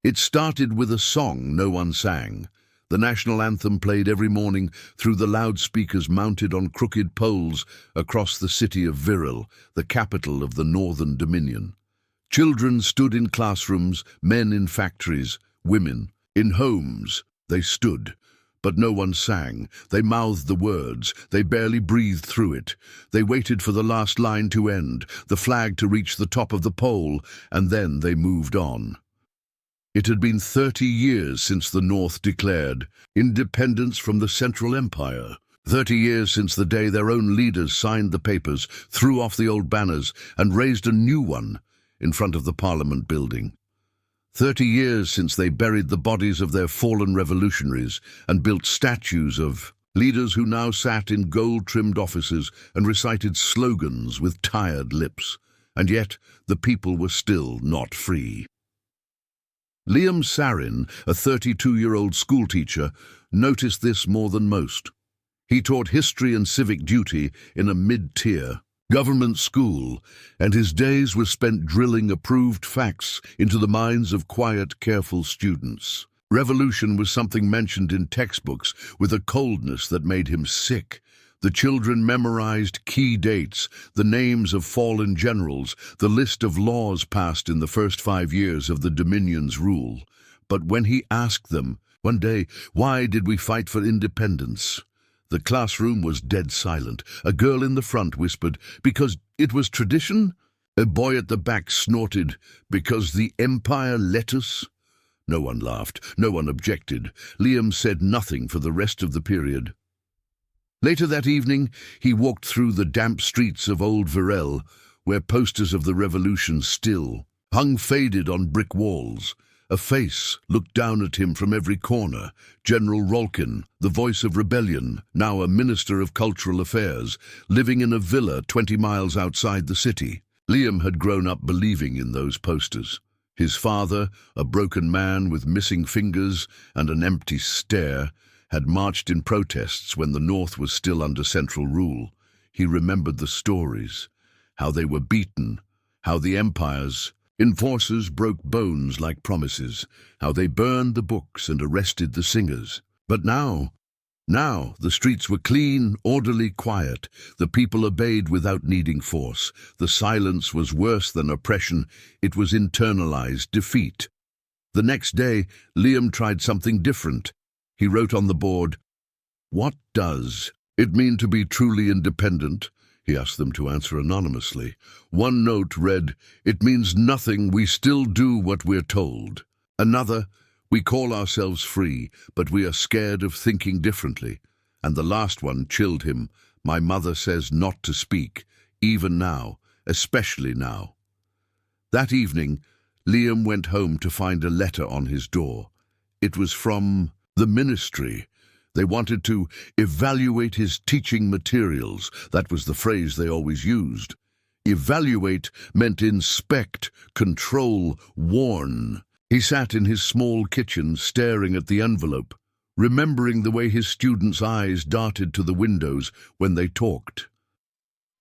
It started with a song no one sang. The national anthem played every morning through the loudspeakers mounted on crooked poles across the city of Viril, the capital of the Northern Dominion. Children stood in classrooms, men in factories, women in homes. They stood, but no one sang. They mouthed the words. They barely breathed through it. They waited for the last line to end, the flag to reach the top of the pole, and then they moved on. It had been 30 years since the North declared independence from the Central Empire. 30 years since the day their own leaders signed the papers, threw off the old banners, and raised a new one in front of the Parliament building. 30 years since they buried the bodies of their fallen revolutionaries and built statues of leaders who now sat in gold-trimmed offices and recited slogans with tired lips. And yet the people were still not free. Liam Sarin, a 32-year-old schoolteacher, noticed this more than most. He taught history and civic duty in a mid-tier government school, and his days were spent drilling approved facts into the minds of quiet, careful students. Revolution was something mentioned in textbooks with a coldness that made him sick. The children memorized key dates, the names of fallen generals, the list of laws passed in the first 5 years of the Dominion's rule. But when he asked them, one day, why did we fight for independence? The classroom was dead silent. A girl in the front whispered, because it was tradition? A boy at the back snorted, because the Empire let us? No one laughed, no one objected. Liam said nothing for the rest of the period. Later that evening, he walked through the damp streets of Old Virel, where posters of the revolution still hung faded on brick walls. A face looked down at him from every corner. General Rolkin, the voice of rebellion, now a minister of cultural affairs, living in a villa 20 miles outside the city. Liam had grown up believing in those posters. His father, a broken man with missing fingers and an empty stare, had marched in protests when the North was still under central rule. He remembered the stories, how they were beaten, how the Empire's enforcers broke bones like promises, how they burned the books and arrested the singers. But now the streets were clean, orderly, quiet. The people obeyed without needing force. The silence was worse than oppression. It was internalized defeat. The next day, Liam tried something different. He wrote on the board, "What does it mean to be truly independent?" He asked them to answer anonymously. One note read, "It means nothing, we still do what we're told." Another, "We call ourselves free, but we are scared of thinking differently." And the last one chilled him. "My mother says not to speak, even now, especially now." That evening, Liam went home to find a letter on his door. It was from the ministry. They wanted to evaluate his teaching materials. That was the phrase they always used. Evaluate meant inspect, control, warn. He sat in his small kitchen staring at the envelope, remembering the way his students' eyes darted to the windows when they talked.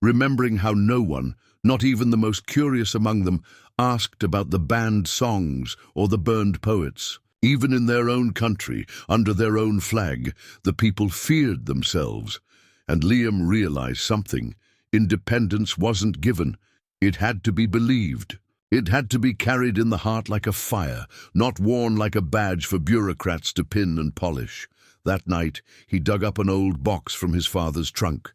Remembering how no one, not even the most curious among them, asked about the banned songs or the burned poets. Even in their own country, under their own flag, the people feared themselves. And Liam realized something. Independence wasn't given. It had to be believed. It had to be carried in the heart like a fire, not worn like a badge for bureaucrats to pin and polish. That night, he dug up an old box from his father's trunk.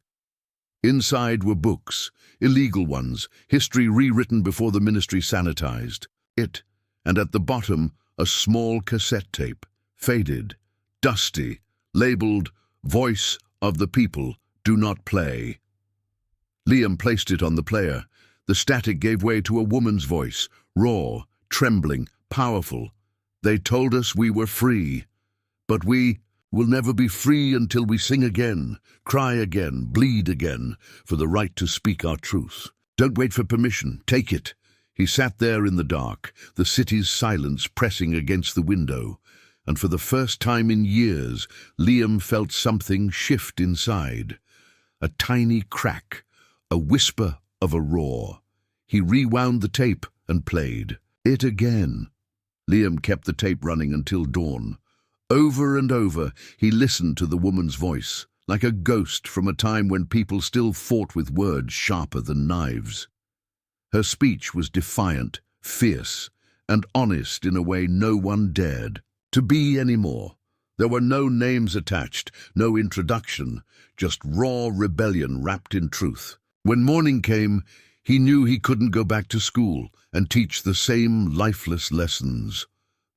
Inside were books, illegal ones, history rewritten before the ministry sanitized it, and at the bottom, a small cassette tape, faded, dusty, labeled "Voice of the People, Do Not Play." Liam placed it on the player. The static gave way to a woman's voice, raw, trembling, powerful. "They told us we were free, but we will never be free until we sing again, cry again, bleed again, for the right to speak our truth. Don't wait for permission, take it." He sat there in the dark, the city's silence pressing against the window, and for the first time in years, Liam felt something shift inside. A tiny crack, a whisper of a roar. He rewound the tape and played it again. Liam kept the tape running until dawn. Over and over, he listened to the woman's voice, like a ghost from a time when people still fought with words sharper than knives. Her speech was defiant, fierce, and honest in a way no one dared to be anymore. There were no names attached, no introduction, just raw rebellion wrapped in truth. When morning came, he knew he couldn't go back to school and teach the same lifeless lessons.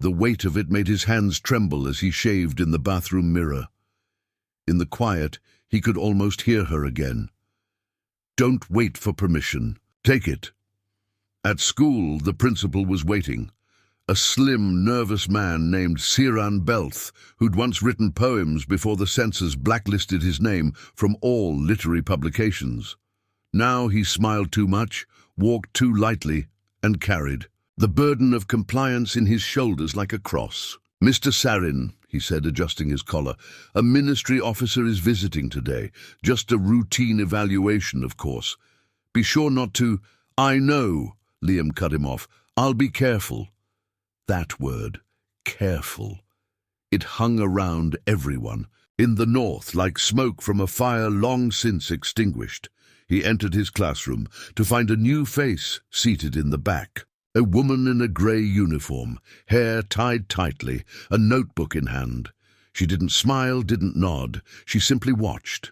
The weight of it made his hands tremble as he shaved in the bathroom mirror. In the quiet, he could almost hear her again. "Don't wait for permission. Take it." At school, the principal was waiting. A slim, nervous man named Siran Belth, who'd once written poems before the censors blacklisted his name from all literary publications. Now he smiled too much, walked too lightly, and carried the burden of compliance in his shoulders like a cross. "Mr. Sarin," he said, adjusting his collar, "a ministry officer is visiting today. Just a routine evaluation, of course. Be sure not to—" "I know," Liam cut him off. "I'll be careful." That word, careful. It hung around everyone. In the north, like smoke from a fire long since extinguished. He entered his classroom to find a new face seated in the back. A woman in a grey uniform, hair tied tightly, a notebook in hand. She didn't smile, didn't nod. She simply watched.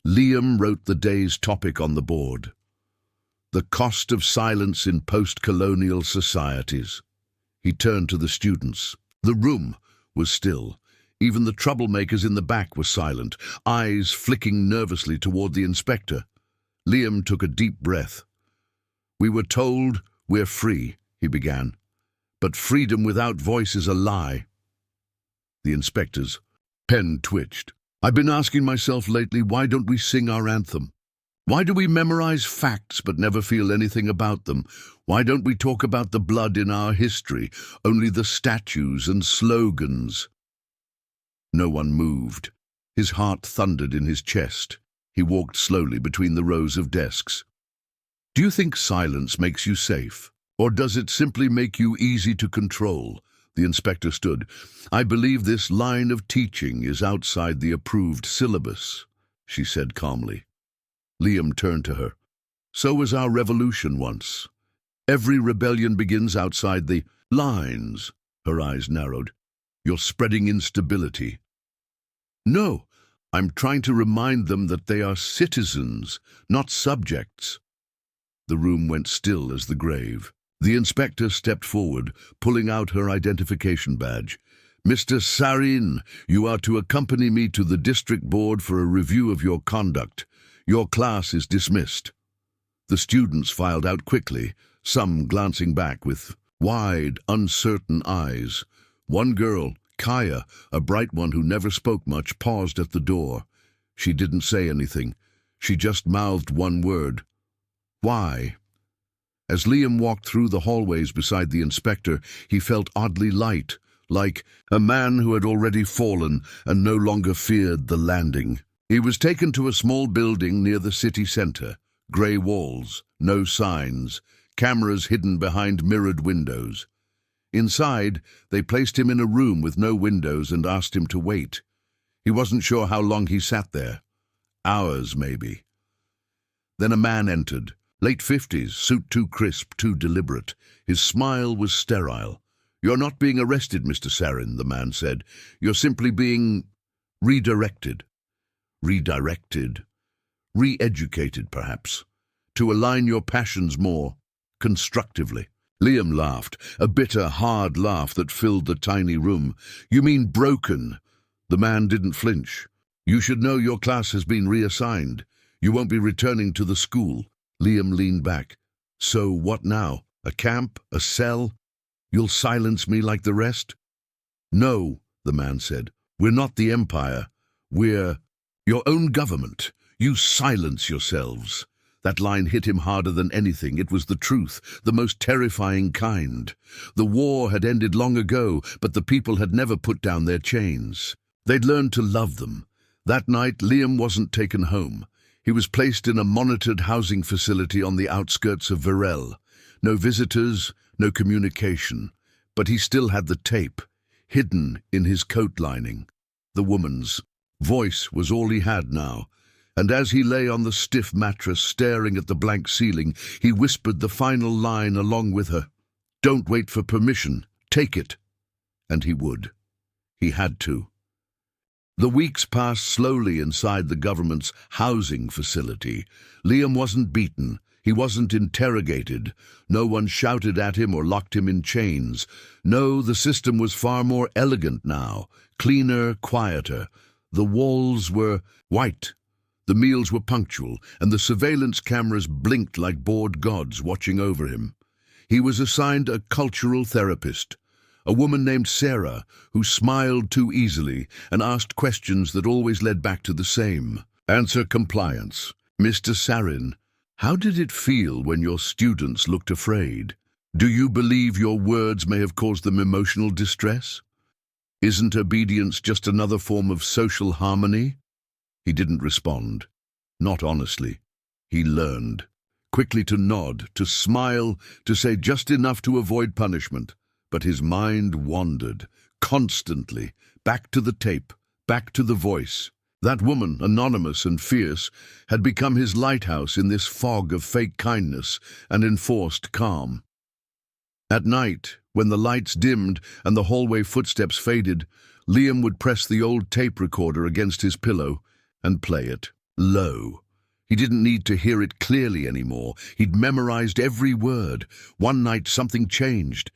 Liam wrote the day's topic on the board. The cost of silence in post-colonial societies. He turned to the students. The room was still. Even the troublemakers in the back were silent, eyes flicking nervously toward the inspector. Liam took a deep breath. "We were told we're free," he began. "But freedom without voice is a lie." The inspector's pen twitched. "I've been asking myself lately, why don't we sing our anthem? Why do we memorize facts but never feel anything about them? Why don't we talk about the blood in our history, only the statues and slogans?" No one moved. His heart thundered in his chest. He walked slowly between the rows of desks. "Do you think silence makes you safe? Or does it simply make you easy to control?" The inspector stood. "I believe this line of teaching is outside the approved syllabus," she said calmly. Liam turned to her. "So was our revolution once. Every rebellion begins outside the lines." Her eyes narrowed. "You're spreading instability." "No, I'm trying to remind them that they are citizens, not subjects." The room went still as the grave. The inspector stepped forward, pulling out her identification badge. "Mr. Sarin, you are to accompany me to the district board for a review of your conduct. Your class is dismissed." The students filed out quickly, some glancing back with wide, uncertain eyes. One girl, Kaya, a bright one who never spoke much, paused at the door. She didn't say anything. She just mouthed one word. "Why?" As Liam walked through the hallways beside the inspector, he felt oddly light, like a man who had already fallen and no longer feared the landing. He was taken to a small building near the city center. Grey walls, no signs, cameras hidden behind mirrored windows. Inside, they placed him in a room with no windows and asked him to wait. He wasn't sure how long he sat there. Hours, maybe. Then a man entered. Late 50s, suit too crisp, too deliberate. His smile was sterile. "You're not being arrested, Mr. Sarin," the man said. "You're simply being redirected." Redirected. Re-educated, perhaps. To align your passions more constructively. Liam laughed, a bitter, hard laugh that filled the tiny room. "You mean broken?" The man didn't flinch. "You should know your class has been reassigned. You won't be returning to the school." Liam leaned back. "So what now? A camp? A cell? You'll silence me like the rest?" "No," the man said. "We're not the Empire. We're your own government. You silence yourselves." That line hit him harder than anything. It was the truth, the most terrifying kind. The war had ended long ago, but the people had never put down their chains. They'd learned to love them. That night, Liam wasn't taken home. He was placed in a monitored housing facility on the outskirts of Virel. No visitors, no communication. But he still had the tape, hidden in his coat lining. The woman's voice was all he had now, and as he lay on the stiff mattress staring at the blank ceiling, he whispered the final line along with her. "Don't wait for permission, take it." And he would. He had to. The weeks passed slowly inside the government's housing facility. Liam wasn't beaten. He wasn't interrogated. No one shouted at him or locked him in chains. No, the system was far more elegant now, cleaner, quieter. The walls were white. The meals were punctual, and the surveillance cameras blinked like bored gods watching over him. He was assigned a cultural therapist, a woman named Sarah, who smiled too easily and asked questions that always led back to the same. Answer compliance. "Mr. Sarin, how did it feel when your students looked afraid? Do you believe your words may have caused them emotional distress? Isn't obedience just another form of social harmony?" He didn't respond. Not honestly. He learned. Quickly to nod, to smile, to say just enough to avoid punishment. But his mind wandered, constantly, back to the tape, back to the voice. That woman, anonymous and fierce, had become his lighthouse in this fog of fake kindness and enforced calm. At night, when the lights dimmed and the hallway footsteps faded, Liam would press the old tape recorder against his pillow and play it, low. He didn't need to hear it clearly anymore. He'd memorized every word. One night something changed.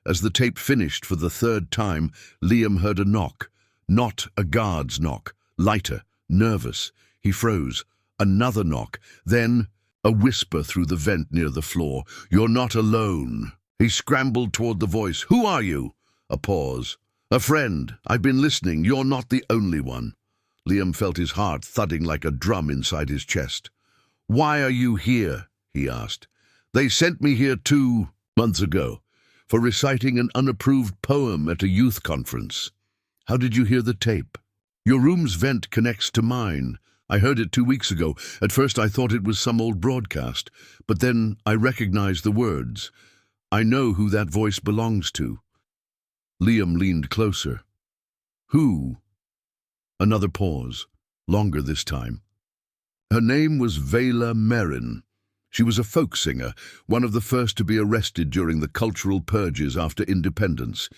As the tape finished for the third time, Liam heard a knock. Not a guard's knock. Lighter, nervous. He froze. Another knock. Then a whisper through the vent near the floor. "You're not alone." He scrambled toward the voice. "Who are you?" A pause. "A friend. I've been listening. You're not the only one." Liam felt his heart thudding like a drum inside his chest. "Why are you here?" he asked. "They sent me here 2 months ago for reciting an unapproved poem at a youth conference." "How did you hear the tape?" "Your room's vent connects to mine. I heard it 2 weeks ago. At first I thought it was some old broadcast, but then I recognized the words. I know who that voice belongs to." Liam leaned closer. "Who?" Another pause, longer this time. Her name was Vela Merin. She was a folk singer, one of the first to be arrested during the cultural purges after independence.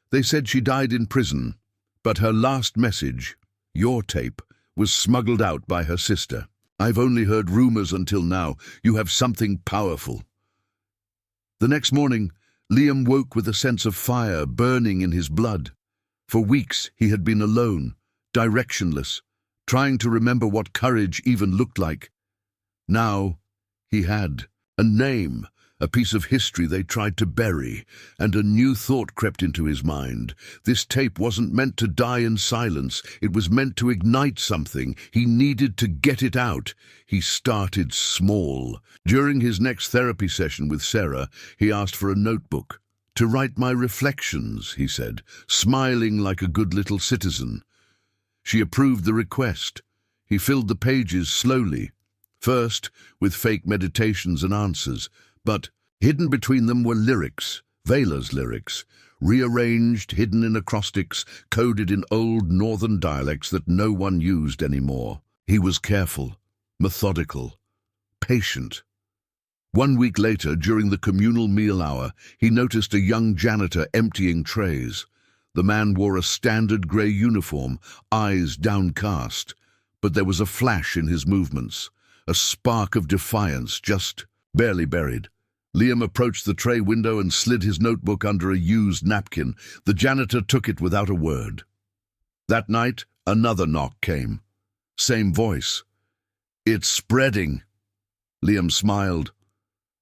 They said she died in prison, but her last message, your tape, was smuggled out by her sister. "I've only heard rumors until now. You have something powerful." The next morning, Liam woke with a sense of fire burning in his blood. For weeks he had been alone, directionless, trying to remember what courage even looked like. Now he had a name, a piece of history they tried to bury, and a new thought crept into his mind. This tape wasn't meant to die in silence. It was meant to ignite something. He needed to get it out. He started small. During his next therapy session with Sarah, he asked for a notebook. "To write my reflections," he said, smiling like a good little citizen. She approved the request. He filled the pages slowly, first with fake meditations and answers, but hidden between them were lyrics, Vela's lyrics, rearranged, hidden in acrostics, coded in old northern dialects that no one used anymore. He was careful, methodical, patient. 1 week later, during the communal meal hour, he noticed a young janitor emptying trays. The man wore a standard grey uniform, eyes downcast, but there was a flash in his movements, a spark of defiance just barely buried. Liam approached the tray window and slid his notebook under a used napkin. The janitor took it without a word. That night, another knock came. Same voice. "It's spreading." Liam smiled.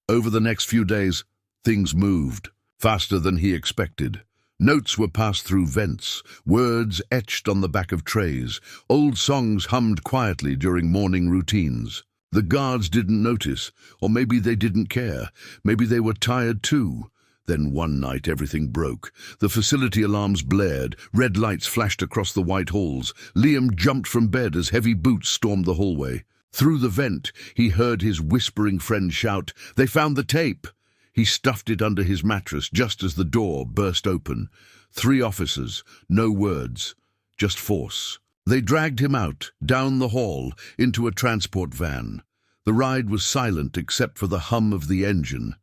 Over the next few days, things moved, faster than he expected. Notes were passed through vents, words etched on the back of trays, old songs hummed quietly during morning routines. The guards didn't notice, or maybe they didn't care. Maybe they were tired too. Then one night everything broke. The facility alarms blared, red lights flashed across the white halls. Liam jumped from bed as heavy boots stormed the hallway. Through the vent, he heard his whispering friend shout, "They found the tape!" He stuffed it under his mattress just as the door burst open. 3 officers, no words, just force. They dragged him out, down the hall, into a transport van. The ride was silent except for the hum of the engine.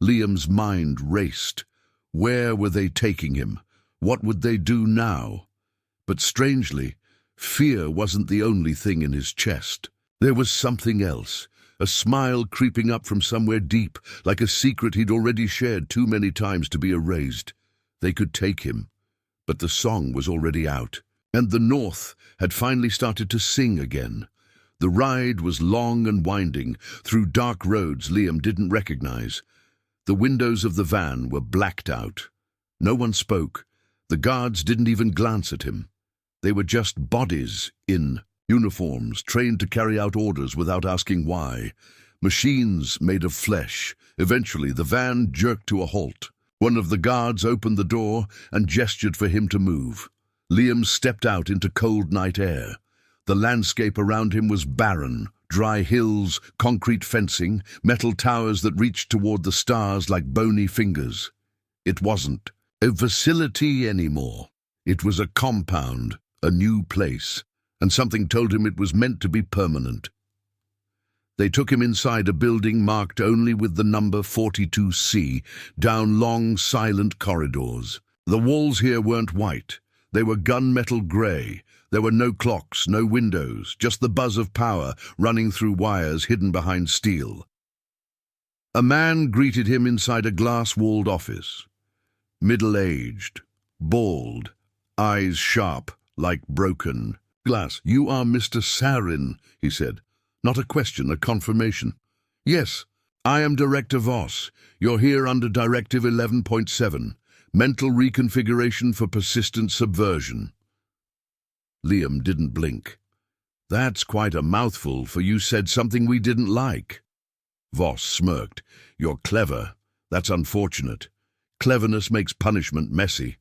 Liam's mind raced. Where were they taking him? What would they do now? But strangely, fear wasn't the only thing in his chest. There was something else, a smile creeping up from somewhere deep, like a secret he'd already shared too many times to be erased. They could take him, but the song was already out, and the North had finally started to sing again. The ride was long and winding, through dark roads Liam didn't recognize. The windows of the van were blacked out. No one spoke. The guards didn't even glance at him. They were just bodies in uniforms, trained to carry out orders without asking why. Machines made of flesh. Eventually, the van jerked to a halt. One of the guards opened the door and gestured for him to move. Liam stepped out into cold night air. The landscape around him was barren. Dry hills, concrete fencing, metal towers that reached toward the stars like bony fingers. It wasn't a facility anymore. It was a compound, a new place, and something told him it was meant to be permanent. They took him inside a building marked only with the number 42C, down long, silent corridors. The walls here weren't white. They were gunmetal grey. There were no clocks, no windows, just the buzz of power running through wires hidden behind steel. A man greeted him inside a glass-walled office. Middle-aged, bald, eyes sharp, like broken glass. "You are Mr. Sarin," he said. Not a question, a confirmation. "Yes, I am Director Voss. You're here under Directive 11.7, Mental Reconfiguration for Persistent Subversion." Liam didn't blink. "That's quite a mouthful, for you said something we didn't like." Voss smirked. "You're clever. That's unfortunate. Cleverness makes punishment messy."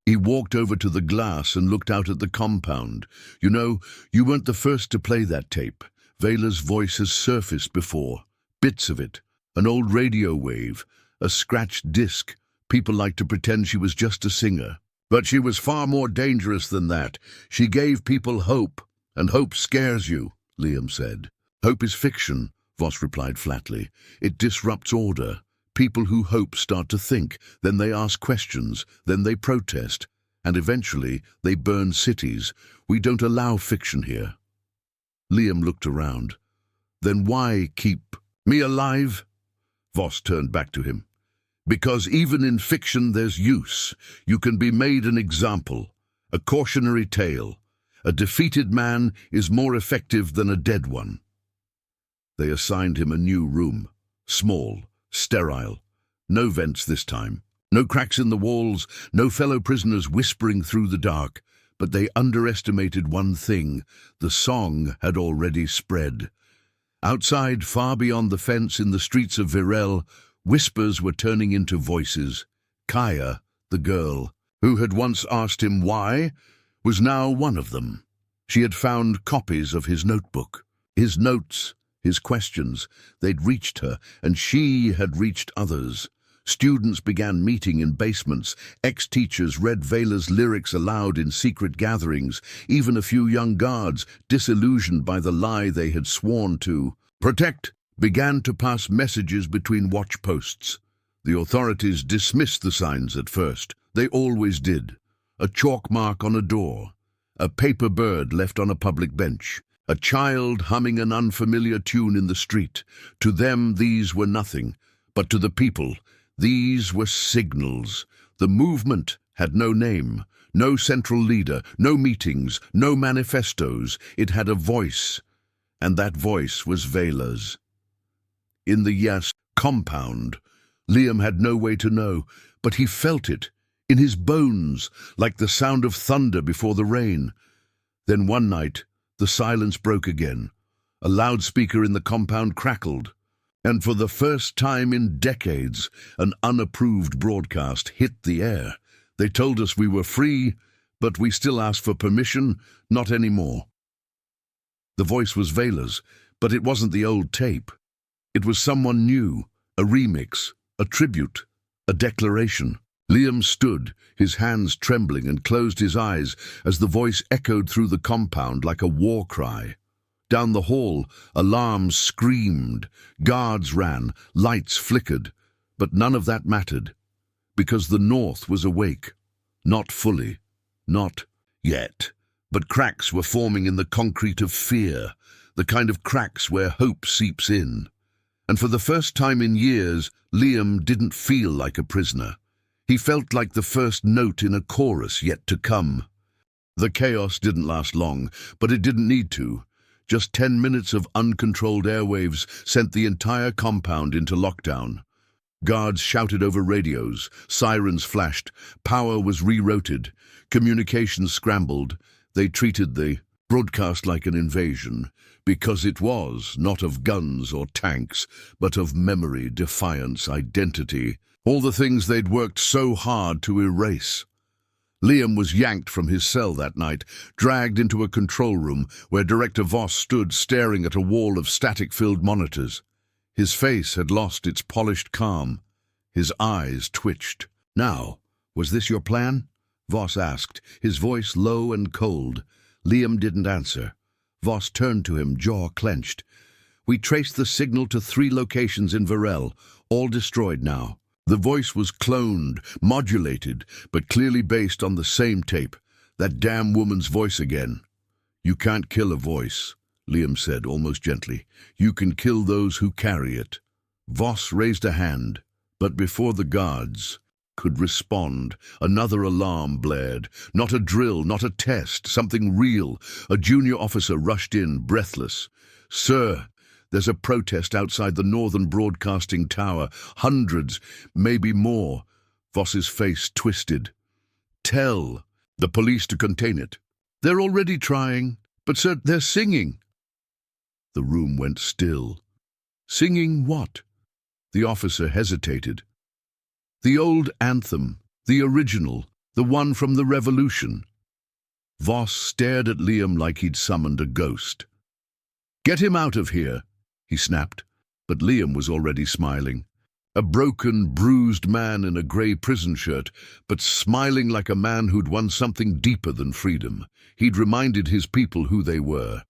He walked over to the glass and looked out at the compound. "You know, you weren't the first to play that tape. Vela's voice has surfaced before. Bits of it. An old radio wave. A scratched disc. People like to pretend she was just a singer. But she was far more dangerous than that. She gave people hope, and hope scares you," Liam said. "Hope is fiction," Voss replied flatly. "It disrupts order. People who hope start to think, then they ask questions, then they protest, and eventually they burn cities. We don't allow fiction here." Liam looked around. "Then why keep me alive?" Voss turned back to him. "Because even in fiction there's use. You can be made an example, a cautionary tale. A defeated man is more effective than a dead one." They assigned him a new room. Small, sterile. No vents this time. No cracks in the walls, no fellow prisoners whispering through the dark. But they underestimated one thing. The song had already spread. Outside, far beyond the fence in the streets of Virel, whispers were turning into voices. Kaya, the girl, who had once asked him why, was now one of them. She had found copies of his notebook. His notes, his questions. They'd reached her, and she had reached others. Students began meeting in basements. Ex-teachers read Vela's lyrics aloud in secret gatherings. Even a few young guards, disillusioned by the lie they had sworn to protect, began to pass messages between watch posts. The authorities dismissed the signs at first. They always did. A chalk mark on a door. A paper bird left on a public bench. A child humming an unfamiliar tune in the street. To them, these were nothing. But to the people, these were signals. The movement had no name, no central leader, no meetings, no manifestos. It had a voice, and that voice was Vela's. In the Yas compound, Liam had no way to know, but he felt it, in his bones, like the sound of thunder before the rain. Then one night, the silence broke again. A loudspeaker in the compound crackled. And for the first time in decades, an unapproved broadcast hit the air. They told us we were free, but we still asked for permission, not anymore. The voice was Vela's, but it wasn't the old tape. It was someone new, a remix, a tribute, a declaration. Liam stood, his hands trembling, and closed his eyes as the voice echoed through the compound like a war cry. Down the hall, alarms screamed, guards ran, lights flickered, but none of that mattered, because the North was awake. Not fully, not yet, but cracks were forming in the concrete of fear, the kind of cracks where hope seeps in. And for the first time in years, Liam didn't feel like a prisoner. He felt like the first note in a chorus yet to come. The chaos didn't last long, but it didn't need to. Just 10 minutes of uncontrolled airwaves sent the entire compound into lockdown. Guards shouted over radios, sirens flashed, power was rerouted, communications scrambled. They treated the broadcast like an invasion, because it was not of guns or tanks, but of memory, defiance, identity, all the things they'd worked so hard to erase. Liam was yanked from his cell that night, dragged into a control room where Director Voss stood staring at a wall of static-filled monitors. His face had lost its polished calm. His eyes twitched. "Now, was this your plan?" Voss asked, his voice low and cold. Liam didn't answer. Voss turned to him, jaw clenched. "We traced the signal to 3 locations in Virel, all destroyed now." The voice was cloned, modulated, but clearly based on the same tape. That damn woman's voice again. "You can't kill a voice," Liam said, almost gently. "You can kill those who carry it." Voss raised a hand, but before the guards could respond, another alarm blared. Not a drill, not a test, something real. A junior officer rushed in, breathless. "Sir, there's a protest outside the Northern Broadcasting Tower. Hundreds, maybe more." Voss's face twisted. "Tell the police to contain it." "They're already trying." "But sir, they're singing." The room went still. "Singing what?" The officer hesitated. "The old anthem, the original, the one from the Revolution." Voss stared at Liam like he'd summoned a ghost. "Get him out of here," he snapped, but Liam was already smiling. A broken, bruised man in a grey prison shirt, but smiling like a man who'd won something deeper than freedom. He'd reminded his people who they were.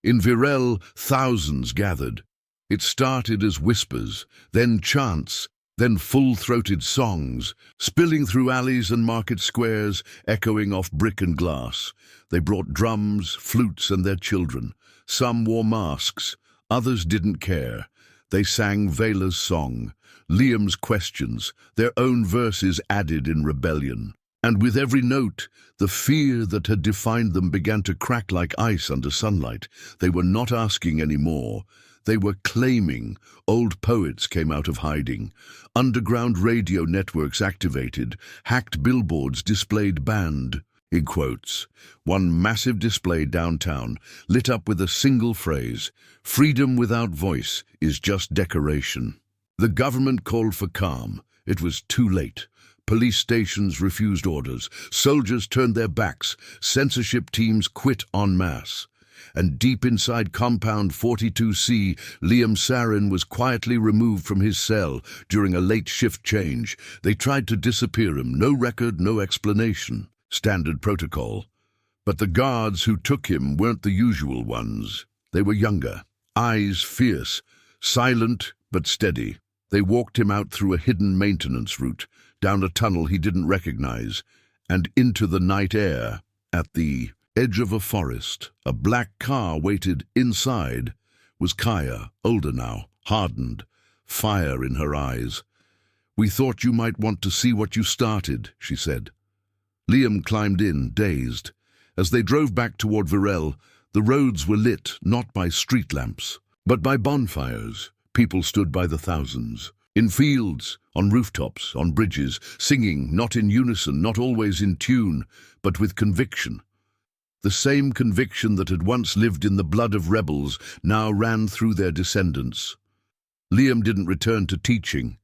In Virel, thousands gathered. It started as whispers, then chants, then full-throated songs, spilling through alleys and market squares, echoing off brick and glass. They brought drums, flutes, and their children. Some wore masks, others didn't care. They sang Vela's song, Liam's questions, their own verses added in rebellion. And with every note, the fear that had defined them began to crack like ice under sunlight. They were not asking any more. They were claiming. Old poets came out of hiding. Underground radio networks activated. Hacked billboards displayed banned, in quotes. One massive display downtown, lit up with a single phrase: "Freedom without voice is just decoration." The government called for calm. It was too late. Police stations refused orders. Soldiers turned their backs. Censorship teams quit en masse. And deep inside Compound 42C, Liam Sarin was quietly removed from his cell during a late shift change. They tried to disappear him. No record, no explanation. Standard protocol. But the guards who took him weren't the usual ones. They were younger, eyes fierce, silent but steady. They walked him out through a hidden maintenance route, down a tunnel he didn't recognize, and into the night air. At the edge of a forest, a black car waited. Inside was Kaya, older now, hardened, fire in her eyes. "We thought you might want to see what you started," she said. Liam climbed in, dazed. As they drove back toward Virel, the roads were lit not by street lamps, but by bonfires. People stood by the thousands. In fields, on rooftops, on bridges, singing, not in unison, not always in tune, but with conviction. The same conviction that had once lived in the blood of rebels now ran through their descendants. Liam didn't return to teaching,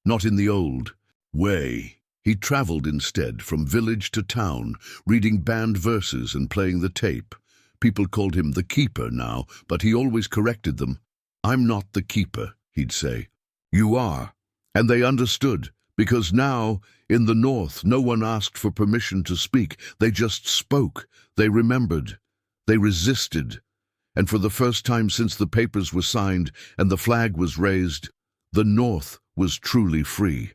not in the old way. He traveled instead from village to town, reading banned verses and playing the tape. People called him the keeper now, but he always corrected them. "I'm not the keeper," he'd say. "You are." And they understood, because now, in the North, no one asked for permission to speak. They just spoke. They remembered. They resisted. And for the first time since the papers were signed and the flag was raised, the North was truly free.